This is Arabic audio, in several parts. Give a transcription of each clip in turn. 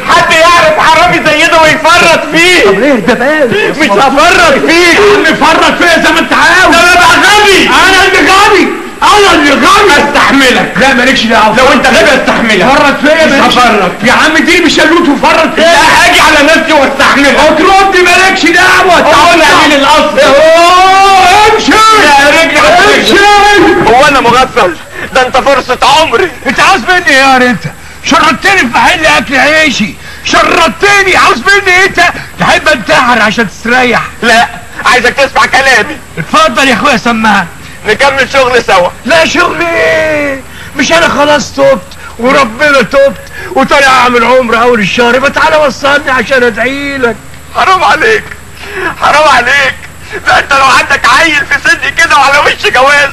حد يعرف حرامي زي ده ويفرط فيه؟ طب ليه ده بال؟ مش هفرط فيك يا عم فرط فيا زي ما انت عاوز. ده انا بقى غبي. انا اللي غبي، انا اللي غبي. استحملك. لا مالكش دعوه. لو انت غبي استحملك. فرط فيا. مش هفرط يا عم دي مش شلوت وفرط فيا. لا هاجي على نفسي واستحملك. هترد مالكش دعوه. تعالى مين الاصل؟ امشي يا رجل امشي. هو انا مغفل؟ ده انت فرصة عمري. انت عاوز مني ايه يا انت؟ شردتني في محل اكل عيشي، شردتني. عاوز مني ايه انت؟ تحب انتحر عشان تستريح؟ لا عايزك تسمع كلامي. اتفضل يا اخويا سمعني. نكمل شغل سوا. لا شغل ايه؟ مش انا خلاص تبت وربنا تبت وطالع اعمل عمره اول الشهر. يبقى تعالى وصلني عشان ادعي لك. حرام عليك، حرام عليك. ده انت لو عندك عيل في سني كده وعلى وش جواز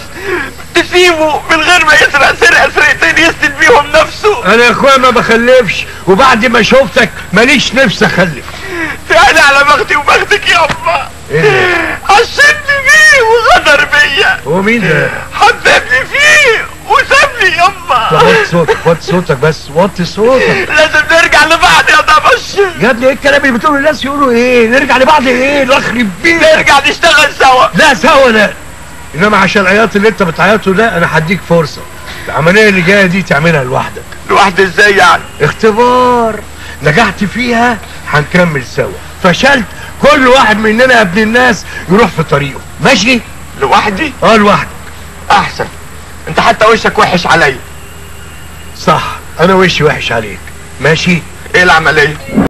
تسيبه من غير ما يسرق سرقتين يسند بيهم نفسه. انا يا اخويا ما بخلفش، وبعد ما شفتك ماليش نفسي اخلف. تعالى على بختي وبختك يا اما. ايه؟ عشمني بيه وغدر بيا. هو مين ده؟ حببني فيه وسابني يا اما. وطي صوتك، وطي صوتك بس، وطي صوتك. لازم نرجع لبعض يا دبش. يا ابني ايه الكلام اللي بتقوله الناس يقولوا ايه؟ نرجع لبعض ايه؟ نخرب بيك. نرجع نشتغل سوا. لا سوا لا. انما عشان العياط اللي انت بتعيطه ده انا هديك فرصه. العمليه اللي جايه دي تعملها لوحدك. لوحدي ازاي يعني؟ اختبار، نجحت فيها هنكمل سوا، فشلت كل واحد مننا يا ابن الناس يروح في طريقه. ماشي؟ لوحدي؟ لوحدك. احسن. انت حتى وشك وحش عليا. صح، انا وشي وحش عليك. ماشي؟ ايه العمليه؟